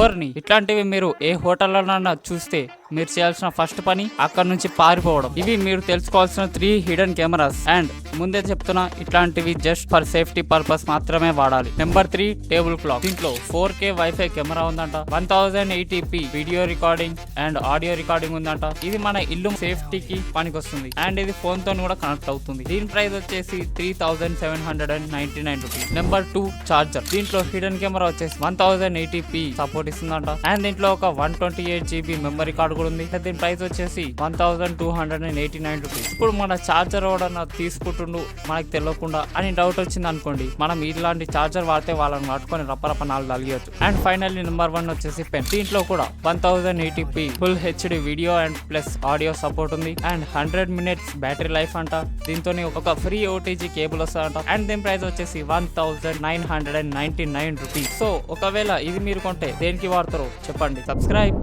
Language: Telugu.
ఓర్ని ఇట్లాంటివి మీరు ఏ హోటల్లోనన్నా చూస్తే మీరు చేయాల్సిన ఫస్ట్ పని అక్కడ నుంచి పారిపోవడం. ఇవి మీరు తెలుసుకోవాల్సిన 3 హిడెన్ కెమెరాస్. అండ్ ముందే చెప్తున్నా, ఇట్లాంటివి జస్ట్ ఫర్ సేఫ్టీ పర్పస్ మాత్రమే వాడాలి. Number 3 table clock. దీంట్లో 4K వైఫై కెమెరా ఉందంట, 1080p video recording and audio recording ఉందంట. ఇది మన ఇల్లు సేఫ్టీకి పనికొస్తుంది అండ్ ఇది ఫోన్ తో కూడా కనెక్ట్ అవుతుంది. దీని ప్రైస్ వచ్చేసి 3799 రూపీస్. Number 2 charger. దీంట్లో హిడెన్ కెమెరా వచ్చేసి 1080p సపోర్ట్ ఇస్తుందంట అండ్ దీంట్లో ఒక 128GB మెమరీ కార్డు కూడా ఉంది. దీని ప్రైస్ వచ్చేసి 1289 రూపీస్. ఇప్పుడు మన చార్జర్ ఎవడన్నా తీసుకుంటుండు మనకి తెలియకుండా అని డౌట్ వచ్చింది అనుకోండి, మనం ఇలాంటి చార్జర్ వాడితే వాళ్ళని పట్టుకొని రప్పరప్ప 4 అలిగచ్చు. అండ్ ఫైనల్లీ నెంబర్ 1 వచ్చేసి పెన్. దీంట్లో కూడా 1080p full HD video and plus audio support ఉంది అండ్ 100 minutes బ్యాటరీ లైఫ్ అంట. దీంతో ఒక ఫ్రీ OTG కేబుల్ వస్తుందంట అండ్ దీని ప్రైస్ వచ్చేసి 1999 రూపీస్. సో ఒకవేళ ఇది మీరు కొంటే దేనికి వాడతారో చెప్పండి. సబ్స్క్రైబ్.